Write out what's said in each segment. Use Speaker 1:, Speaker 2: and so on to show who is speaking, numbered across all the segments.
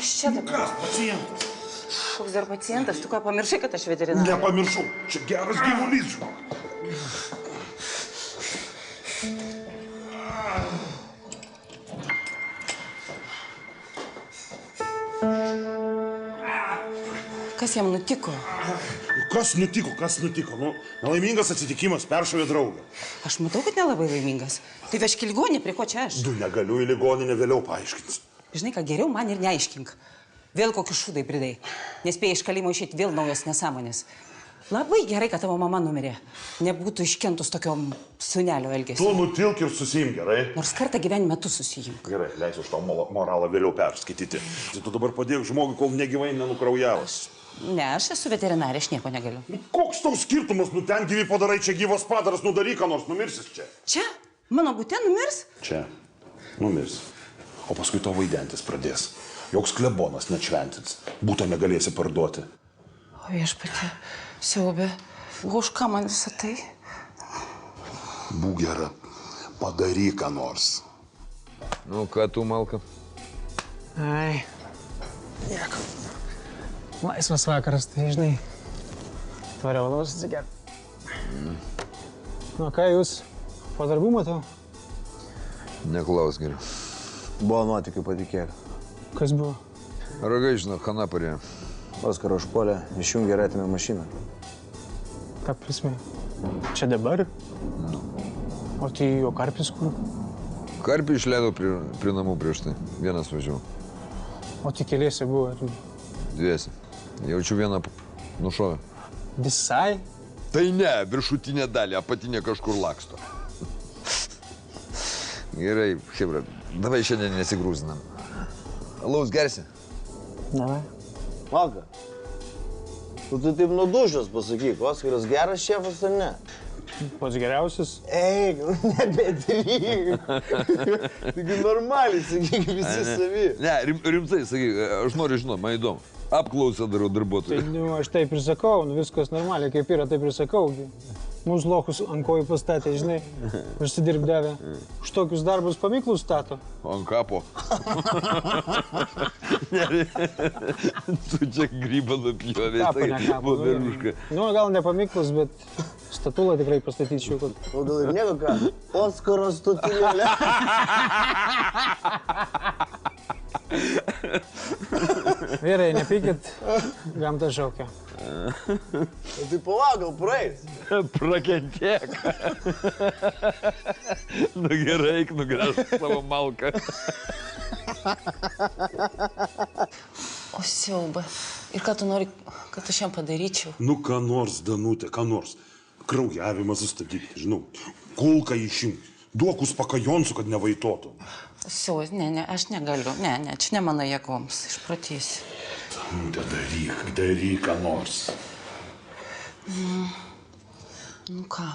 Speaker 1: Kas čia dabar?
Speaker 2: Kas, pacientas?
Speaker 1: Koks dar pacientas? Tu ką, pamiršai, kad aš veterinarė?
Speaker 2: Nepamiršau, čia geras gyvulys, žinok.
Speaker 1: Kas jam nutiko?
Speaker 2: Kas nutiko? Nu, nelaimingas atsitikimas, peršovė draugą.
Speaker 1: Aš matau, kad nelabai laimingas. Tai vežk į ligoninę, prie ko čia aš?
Speaker 2: Du, negaliu į ligoninę, vėliau paaiškinsiu.
Speaker 1: Žinai, ką geriau man ir neaiškink. Vėl kokius šūdai pridai. Nespėjai iš kalėjimo išeiti vėl naujos nesąmonės. Labai gerai, kad tavo mama numirė. Nebūtų iškentus tokiom sūnelio elgesio.
Speaker 2: Tu nutilk ir susijim, gerai?
Speaker 1: Nors kartą gyvenime tu susijim.
Speaker 2: Gerai, leisiu už tau moralą vėliau perskaityti. Tai tu dabar padėk žmogui, kol negyvai nenukraujavas.
Speaker 1: Ne, aš esu veterinarė, aš nieko negaliu.
Speaker 2: Koks tau skirtumas, nu ten gyvi padarai, čia gyvas padaras, nudaryk, ką nors numirsis čia.
Speaker 1: Čia? Mano bute numirs?
Speaker 2: Čia. Numirs. O paskui to vaidentis pradės. Joks klebonas nešventins. Būto negalėsi parduoti.
Speaker 1: O viešpatie, siaubė, už ką man visą tai?
Speaker 2: Būk gera, padaryk ką nors.
Speaker 3: Nu, ką tu, Malka?
Speaker 4: Ai, nieko. Laisvas vakaras, tai žinai, tvariau alaus atsigert. Nu, ką jūs, po darbų matau?
Speaker 3: Neklaus geriau.
Speaker 5: Buvo nuotykių, patikėk.
Speaker 4: Kas buvo?
Speaker 3: Ragai, žinok, chana parėjo.
Speaker 5: Oskarą užpuolė, išjungė ir atėmė mašiną.
Speaker 4: Ta prasme, čia dabar?
Speaker 3: Nu.
Speaker 4: O tai jo karpis kur?
Speaker 3: Karpį išleidau prie namų prieš tai. Vienas važiavau.
Speaker 4: O tai keliese buvo.
Speaker 3: Dviesi. Jaučiu vieną nušovę.
Speaker 4: Visai?
Speaker 3: Tai ne, viršutinė dalį, apatinė kažkur laksto. Gerai, hebra, davai šiandien nesigrūzinam. Alaus gersi?
Speaker 4: Davai.
Speaker 5: Malka, tu taip nudužęs pasakyk, Oskaras geras šefas ar ne?
Speaker 4: Pats geriausias?
Speaker 5: Eik, nebedryk. Taigi normaliai, sakyk, visi savi.
Speaker 3: Ne, rimtai, sakyk, aš noriu žinot, man įdomu. Apklausą darau darbuotojų.
Speaker 4: Tai, nu, aš taip ir sakau, nu, viskas normaliai, kaip yra, taip ir sakau. Mūsų lokus ant kojų pastatė, žinai, užsidirbdavę. Už tokius darbus paminklus stato.
Speaker 3: Ant kapo. Tu čia grybą nupjovė,
Speaker 4: Kapo, ne kapo.
Speaker 3: voverušką.
Speaker 4: Nu, gal ne paminklus, bet statulą tikrai pastatyčiau.
Speaker 5: O gal ir nieko ką? Oskaro statulėlė.
Speaker 4: Vyrai, nepykit, gamta šaukia.
Speaker 5: Tai palauk, gal praeis.
Speaker 3: Prakentėk. Nu gerai, eik nugręžk savo malką.
Speaker 1: O siaubė. Ir ką tu nori, kad aš jam padaryčiau?
Speaker 2: Nu, ką nors, Danutė, ką nors. Kraujavimą sustabdyti, žinau. Kulką išimti. Duok uspakajonsu, kad nevaitotų.
Speaker 1: Siaubė, ne, aš negaliu. Ne, čia ne mano jėgoms. Išprotėsiu.
Speaker 2: Danutė, daryk ką nors.
Speaker 1: Nu ką?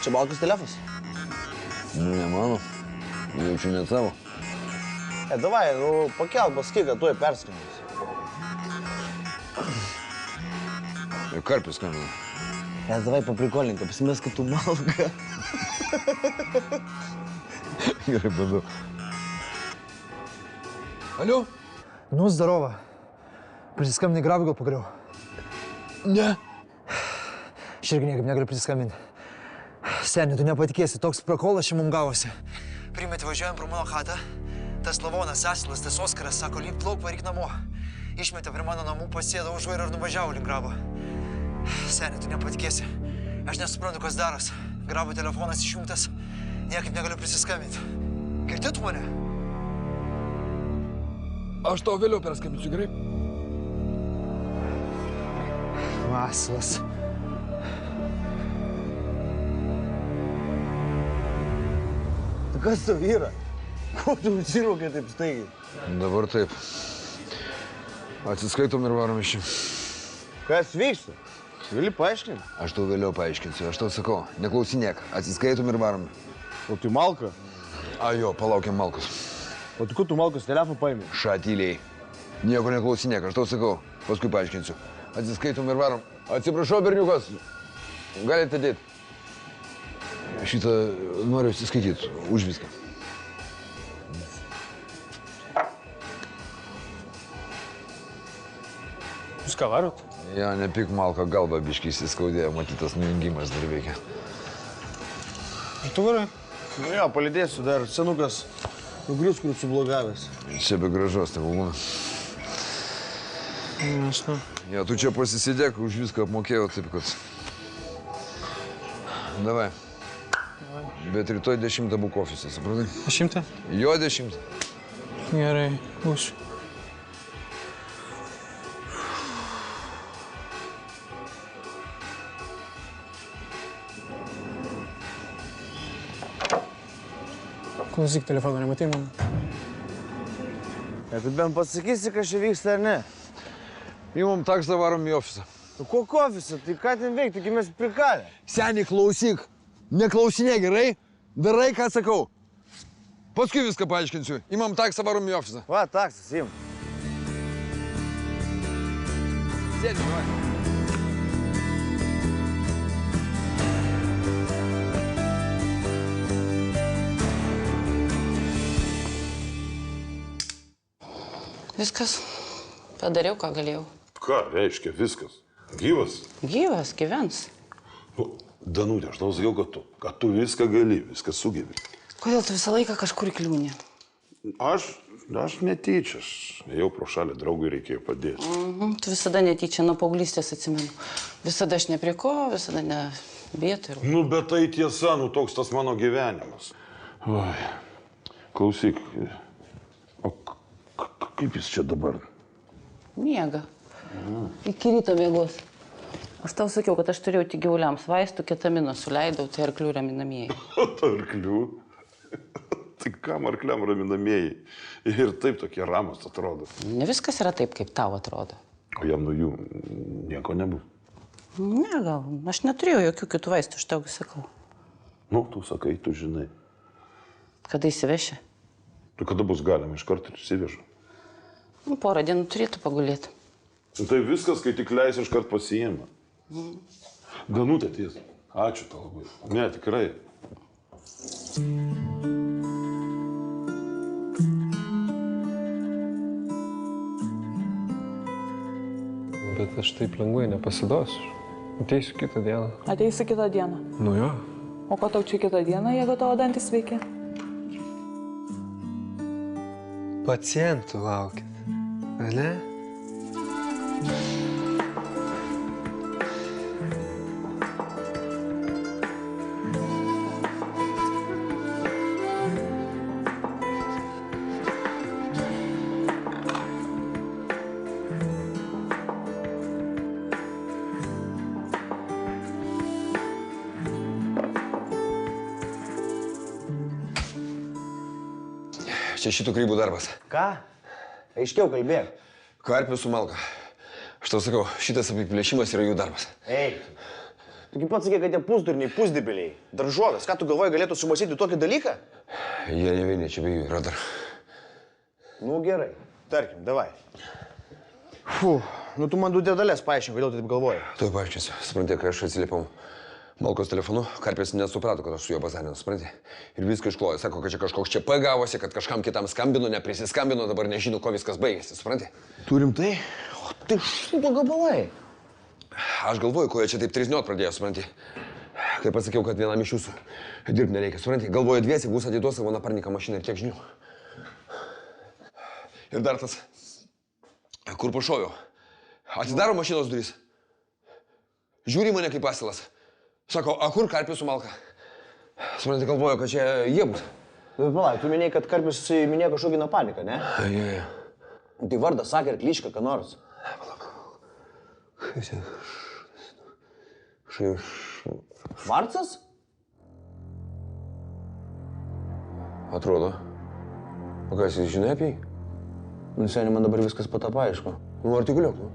Speaker 5: Čia Malkos telefas?
Speaker 3: Nu, ne mano. Jaučiu ne tavo.
Speaker 5: Davai, nu, pakelk, pasakyk, kad tuoj perskambins.
Speaker 3: Karpis skambina.
Speaker 5: Davai paprikolink, apsimės, kad tu Malka.
Speaker 3: Gerai, bandau. Alio?
Speaker 6: Nu, zdarova. Prisiskambinai Grabui gal pagaliau?
Speaker 3: Ne.
Speaker 6: Aš irgi niekaip negaliu prisiskambinti. Seni, tu nepatikėsi, toks prakolas čia mums gavosi. Primeti važiuojam pro mano chatą. Tas lavonas Asilas, tas Oskaras, sako, link plauk, varyk namo. Išmetė prie mano namų, pasėdo už vairo ir nuvažiavo link Grabo. Seni, tu nepatikėsi. Aš nesuprantu, kas daros. Grabo telefonas išjungtas. Niekaip negaliu prisiskambinti. Girdi tu mane?
Speaker 3: Aš tau vėliau perskambinsiu, gerai?
Speaker 6: Asilas.
Speaker 5: Kas tau yra? Ko tu užsiraukai taip staigiai?
Speaker 3: Dabar taip. Atsiskaitom ir varom iš čia.
Speaker 5: Kas vyksta? Gali paaiškinti?
Speaker 3: Aš tau vėliau paaiškinsiu. Aš tau sakau, neklausinėk. Atsiskaitom ir varom.
Speaker 5: O tai Malka?
Speaker 3: A jo, palaukiam Malkos.
Speaker 5: O tai kur tu Malkos telefoną paėmė?
Speaker 3: Šatyliai. Nieko neklausinėk, aš tau sakau. Paskui paaiškinsiu. atsiskaitom ir varom. Atsiprašau, berniukas, galite dėti. Šitą noriu atsiskaityti už viską.
Speaker 4: Jūs ką varot?
Speaker 3: Ja, nepik Malka, galva biškiai įsiskaudėjo, matytas nujungimas dar veikia.
Speaker 4: Ar tu varai?
Speaker 5: Nu jo, palidėsiu dar, senukas nugrius, kur sublogavęs.
Speaker 3: Čia be gražos, tai būna.
Speaker 4: Jasnu.
Speaker 3: Ja, tu čia pasisidėk, už viską apmokėjau, taip kad... Davai. Bet rytoj 10 būk ofise, supratai?
Speaker 4: 10?
Speaker 3: Jo 10.
Speaker 4: Gerai, būsiu. Klausyk, telefoną nematai man.
Speaker 5: Ir tu bent pasakysi, kas čia vyksta ar ne?
Speaker 3: Įmam taksą, varom į ofisą.
Speaker 5: Nu kokį ofisą, tai ką ten veikti, taigi mes prikalę.
Speaker 3: Seniai, klausyk. Neklausinė, gerai? Darai, ką sakau. Paskui viską paaiškinsiu. Įmam taksą, varom į ofisą.
Speaker 5: Va, taksas, im.
Speaker 3: Sėdi, davai.
Speaker 1: Viskas. Padariau, ką galėjau.
Speaker 2: Ką reiškia viskas? Gyvas?
Speaker 1: Gyvas, gyvens.
Speaker 2: Nu, Danutė, aš tau sakiau, kad tu viską gali, viską sugebi.
Speaker 1: Kodėl tu visą laiką kažkur kliūni?
Speaker 2: Aš netyčia, ėjau pro šalį, draugui reikėjo padėti.
Speaker 1: Tu visada netyčia, nuo paauglystės atsimenu. Visada aš ne prie ko, visada ne vietoj.
Speaker 2: Nu, bet tai tiesa, nu toks tas mano gyvenimas. Oi, klausyk, o kaip jis čia dabar?
Speaker 1: Miega. Iki ryto miegos. Aš tau sakiau, kad aš turėjau tik gyvuliams vaistų, ketamino suleidau, tai arklių raminamieji.
Speaker 2: Ta arklių? Tai kam arkliam raminamieji? Ir taip tokie ramus atrodo.
Speaker 1: Ne viskas yra taip, kaip tau atrodo.
Speaker 2: O jam nuo jų nieko nebus.
Speaker 1: Ne, gal. Aš neturėjau jokių kitų vaistų, aš tau sakau.
Speaker 2: Nu, tu sakai, tu žinai.
Speaker 1: Kada įsiveši?
Speaker 2: Tu kada bus galima, iš karto ir įsivežu.
Speaker 1: Nu, porą dienų turėtų pagulėti.
Speaker 2: Nu, tai viskas, kai tik leisi, iš karto pasiima. Danutė, tiesa. Ačiū tau labai. Ne, tikrai.
Speaker 7: Bet aš taip lengvai nepasiduosiu. Ateisiu kitą dieną.
Speaker 8: Ateisi kitą dieną.
Speaker 7: Nu jo.
Speaker 8: O ko tau čia kitą dieną, jeigu tavo dantis veikia?
Speaker 7: Pacientų laukit. Ar ne?
Speaker 3: Čia šitų krybų darbas.
Speaker 5: Ką? Aiškiau kalbėk.
Speaker 3: Karpių su Malka. Aš tau sakau, šitas apiplėšimas yra jų darbas.
Speaker 5: Ei, tu kaip pats sakė, kad tie pusdurniai, pusdibeliai, daržovės, ką tu galvoji galėtų sumąstyti tokį dalyką?
Speaker 3: Jie ne vieni, čia be jų yra dar.
Speaker 5: Nu gerai, tarkim, davai. Nu tu man du detalės paaiškink, kodėl tu taip galvoji.
Speaker 3: Tuoj paaiškinsiu. Supranti, kai aš atsiliepiau Malkos telefonu, Karpės nesuprato, kad aš su juo bazarinu, supranti? Ir viską išklojo. Sako, kad čia kažkoks čia gavosi, kad kažkam kitam skambino, neprisiskambino, dabar nežino, ko viskas baigėsi, supranti?
Speaker 5: Turim tai? O tai šūdo gabalai.
Speaker 3: Aš galvoju, ko jie čia taip trizniot pradėjo, supranti? Kai pasakiau, kad vienam iš jūsų dirbti nereikia, supranti? Galvoju, dviesi, bus atiduos savo naparniką mašiną ir tiek žinių. Ir dar tas, kur pašoviau. Atidaro mašinos duris. Žiūri mane kaip asilas. Sako, a kur Karpis su Malka? Supranti, galvoju, kad čia jie bus.
Speaker 5: Nu, palauk, tu minėjai, kad Karpis minėjo kažkokį napaniką, ne?
Speaker 3: Jo.
Speaker 5: Tai vardas sakė ir klišką, ką nors. Švarcas?
Speaker 3: Atrodo. O ką jis žinai apie jį?
Speaker 5: Nu, seniai, man dabar viskas patapa, aišku.
Speaker 3: Nu, artikuliuok, nu.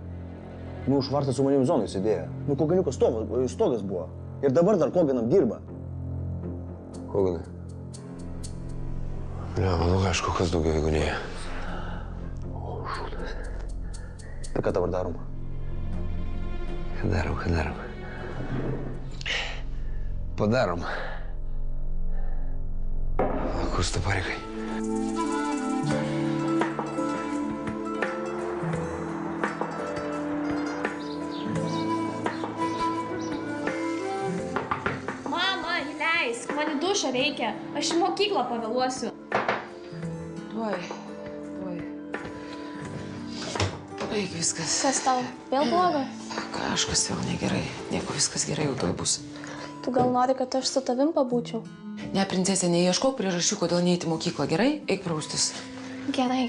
Speaker 5: Nu, Švarcas su manim zonai sėdėjo. Nu, Koganiukas stogas buvo. Ir dabar dar Koganam dirba.
Speaker 3: Koganai. Ne, manau, aišku, kas daugiau, jeigu ne jie. O, šūdas.
Speaker 5: Tai ką dabar darom?
Speaker 3: Ką darom? Padarom. Kur staparikai?
Speaker 9: Mama, įleisk, man į dušą reikia. Aš į mokyklą pavėluosiu.
Speaker 1: Tuoj. Eik viskas.
Speaker 9: Kas tau? Vėl bloga?
Speaker 1: Kažkas vėl negerai. Nieko, viskas gerai, jau tuoj bus.
Speaker 9: Tu gal nori, kad aš su tavim pabūčiau?
Speaker 1: Ne, princesė, neieškok priežasčių, kodėl neiti į mokyklą. Gerai? Eik praustis.
Speaker 9: Gerai.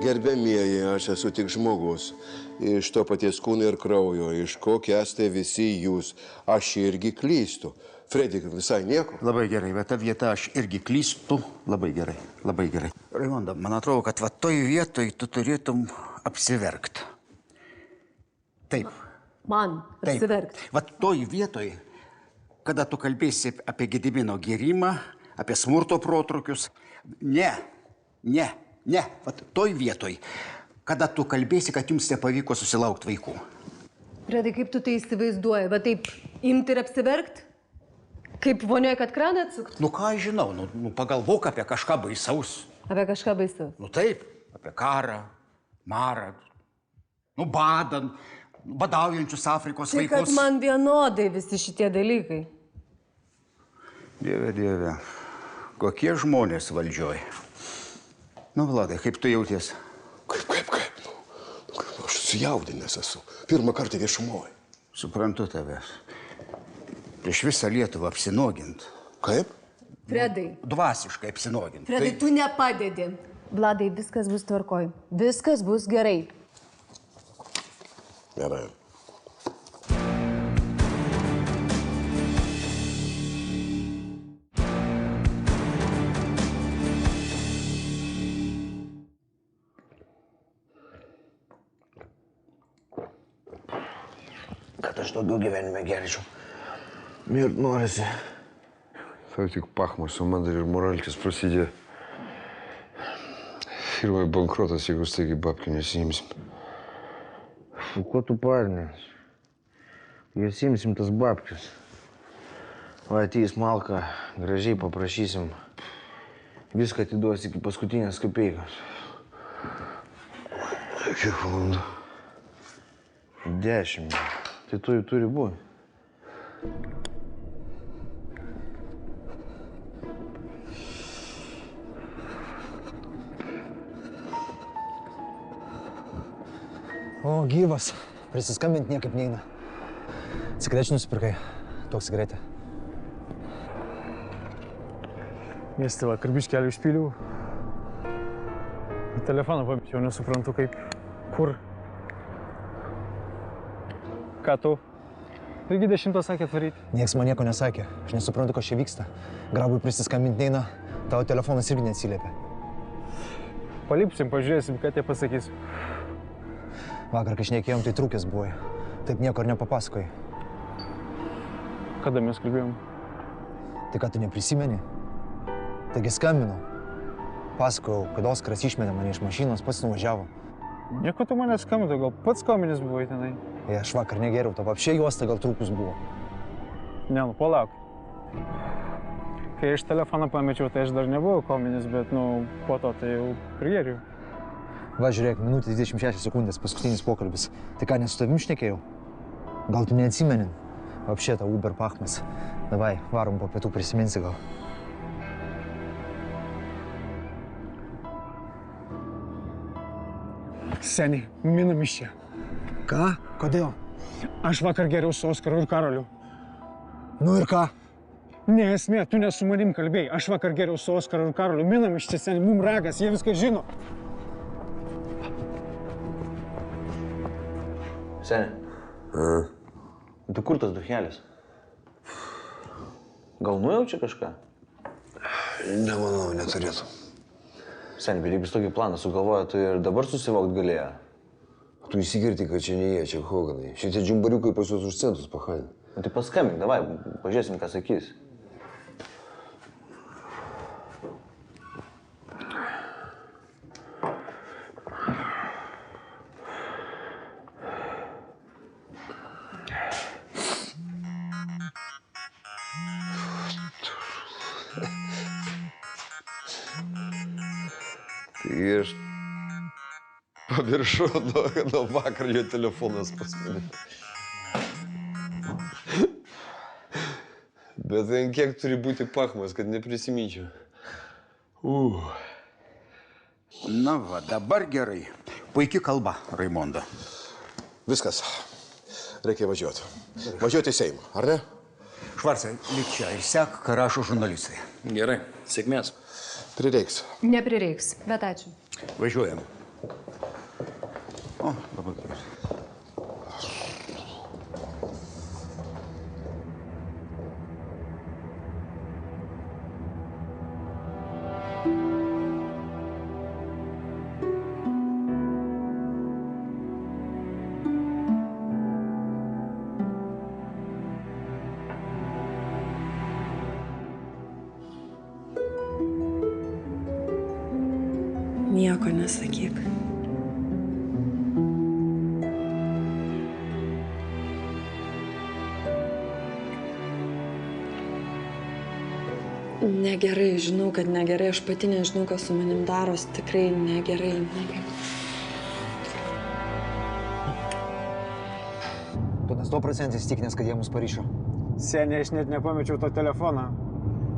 Speaker 10: Gerbėmieji, aš esu tik žmogus, iš to paties kūno ir kraujo, iš kokio esate visi jūs. Aš irgi klystu. Fredi, visai nieko.
Speaker 11: Labai gerai, bet ta vieta aš irgi klystu. Labai gerai. Raimonda, man atrodo, kad va toj vietoj tu turėtum apsiverkt. Taip.
Speaker 12: Man apsiverkt.
Speaker 11: Va toj vietoj, kada tu kalbėsi apie Gedimino gėrimą, apie smurto protrukius. Ne. Va toj vietoj, kada tu kalbėsi, kad jums nepavyko susilaukti vaikų.
Speaker 12: Fredai, kaip tu tai įsivaizduoji? Va taip imti ir apsiverkt? Kaip vonioje, kad kraną atsukt?
Speaker 11: Nu ką aš žinau, pagalvok apie kažką baisaus.
Speaker 12: Apie kažką baisaus?
Speaker 11: Nu taip, apie karą, marą, badaujančius Afrikos
Speaker 12: tai,
Speaker 11: vaikus.
Speaker 12: kad man vienodai visi šitie dalykai.
Speaker 11: Dieve, kokie žmonės valdžioj. Nu, Vladai, kaip tu jauties?
Speaker 10: Kaip? Aš sujaudinęs esu. Pirmą kartą viešumoje.
Speaker 11: Suprantu tavęs. Prieš visą Lietuvą apsinogint.
Speaker 10: Kaip?
Speaker 12: Fredai.
Speaker 11: Dvasiškai apsinogint.
Speaker 12: Fredai, tu nepadedi. Vladai, viskas bus tvarkoj. Viskas bus gerai.
Speaker 10: Gerai.
Speaker 5: Kad aš daugiau gyvenime gerčiau. Mirt norisi.
Speaker 3: Tau tik pachmas, o man dar ir moralkis prasidėjo. Firmai bankrotas, jeigu staigiai babkių nesiimsim.
Speaker 5: Ko tu parnės? Jas imsim tas babkis. O ateis Malka, gražiai paprašysim. Viską atiduos iki paskutinės kapeikos.
Speaker 3: Kiek valandų?
Speaker 5: 10. Tai tu jau turi būti.
Speaker 6: O, gyvas. Prisiskambinti niekaip neina. Cigarečių nusipirkai. Toks cigaretė.
Speaker 4: Mieste vakar biškelį išpyliau. Telefoną pamečiau, nesuprantu kaip. Kur? Ką tu? Taigi 10 sakė atvaryti.
Speaker 6: Niekas man nieko nesakė. Aš nesuprantu, kas čia vyksta. Grabui prisiskambinti neina. Tavo telefonas irgi neatsiliepia.
Speaker 4: Palipsim, pažiūrėsim, ką tie pasakys.
Speaker 6: Vakar, kai šnekėjom, tai trūkęs buvai. Taip nieko ir nepapasakojai.
Speaker 4: Kada mes kalbėjom?
Speaker 6: Tai ką, tu neprisimeni? Taigi skambinau. Pasakojau, kad Oskaras išmetė mane iš mašinos, pats nuvažiavo.
Speaker 4: Nieko tu mane skambinai, gal pats kominis buvai tenai?
Speaker 6: Aš vakar negeriau, tavo apšiai juosta gal trūkus buvo.
Speaker 4: Ne, palauk. Kai aš telefoną pamečiau, tai aš dar nebuvau kominis, bet, po to tai jau prigeriau.
Speaker 6: Va, žiūrėk, minutė 26 sekundės, paskutinis pokalbis. Tai ką, ne su tavim šnekėjau? Gal tu neatsimeni? Apšėta Uber Pachmas. Davai, varom po pietų, prisiminsi gal.
Speaker 4: Seniai, minam iš čia.
Speaker 6: Ką? Kodėl?
Speaker 4: Aš vakar geriau su Oskaru ir Karoliu.
Speaker 6: Nu ir ką?
Speaker 4: Ne esmė, tu ne su manim kalbėjai. Aš vakar geriau su Oskaru ir Karoliu. Minam iš čia, seniai, mum ragas, jie viską žino.
Speaker 5: Seni. Tu kur tas duchelis? Gal nujaučia kažką?
Speaker 3: Nemanau, neturėtų.
Speaker 5: Seni, bet jeigu jis tokį planą sugalvoja, tu ir dabar susivokt galėjo.
Speaker 3: Tu įsigirti, kad čia ne jie, čia Hoganai. Šitie džiumbariukai pas juos už centus pahalė.
Speaker 5: Tai paskambink, davai, pažiūrėsim, ką sakys.
Speaker 3: Ir aš pamiršau, nuo vakar jo telefonas pas mane. Bet ten kiek turi būti pachmas, kad neprisiminčiau.
Speaker 11: Na va, dabar gerai. Puikia kalba, Raimonda.
Speaker 10: Viskas. Reikia važiuoti. Važiuoti į Seimą, ar ne?
Speaker 11: Švarcai, lik čia ir sek, ką rašo žurnalistai.
Speaker 13: Gerai, sėkmės.
Speaker 10: Prireiks.
Speaker 12: Neprireiks, bet ačiū.
Speaker 11: Važiuojam. O, labai gerai.
Speaker 8: Nieko nesakyk. Negerai, žinau, kad negerai, aš pati nežinau, kas su manim daros, tikrai negerai.
Speaker 6: Tu nes 100% įsitikinęs, kad jie mus paryšo.
Speaker 4: Seniai, aš net nepamečiau to telefoną.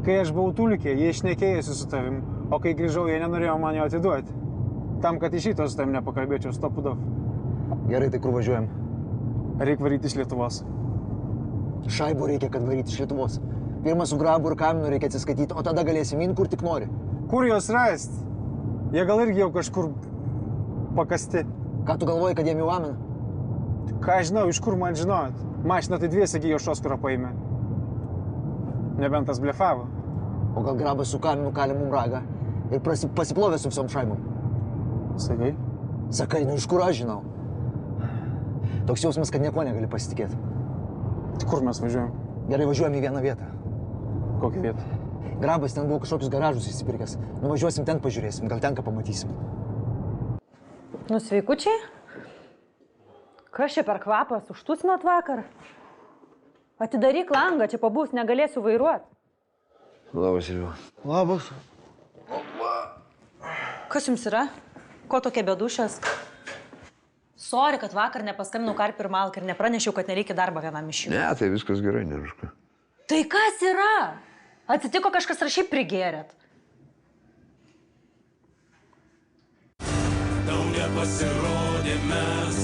Speaker 4: Kai aš buvau Tulkė, jie išnekėjosi su tavim, o kai grįžau, jie nenorėjo man jo atiduoti. Tam, kad iš ryto su tavim nepakalbėčiau, stopudov.
Speaker 6: Gerai, tai kur važiuojam?
Speaker 4: Reikia varyti iš Lietuvos.
Speaker 6: Šaibų reikia, kad varyti iš Lietuvos. Pirmą su grabu ir kaminu reikia atsiskaityti, o tada galėsim in, kur tik nori.
Speaker 4: Kur juos rasti? Jie gal irgi jau kažkur pakasti.
Speaker 6: Ką tu galvoji, kad jiem jau amina?
Speaker 4: Ką žinau, iš kur man žinot? Mašiną tai dviese gijo Šoskurą paėmė. Nebent tas blefavo.
Speaker 6: O gal grabas su kaminu kalė mum ragą ir pasiplovė su visom šaimom?
Speaker 4: Sakai?
Speaker 6: Sakai, nu iš kur aš žinau? Toks jausmas, kad nieko negali pasitikėti.
Speaker 4: Tai kur mes važiuojam?
Speaker 6: Gerai, važiuojam į vieną vietą.
Speaker 4: Kokią vietą?
Speaker 6: Grabas ten buvo kažkokius garažus įsipirkęs. Nuvažiuosim ten, pažiūrėsim, gal ten ką pamatysim.
Speaker 12: Nu, sveikučiai? Kas čia per kvapas? Užtūsinot vakar? Atidaryk langą, čia pabūs, negalėsiu vairuoti.
Speaker 3: Labas, Silva.
Speaker 6: Labas.
Speaker 12: Kas jums yra? Ko tokia bedušės? Sorry, kad vakar nepaskambinau Karpiui ir Malkai ir nepranešiau, kad nereikia darbo vienam iš jų.
Speaker 3: Ne, tai viskas gerai, nežinau.
Speaker 12: Tai kas yra? Atsitiko kažkas ar šiaip prigėrėt?
Speaker 14: Tau nepasirodė mes.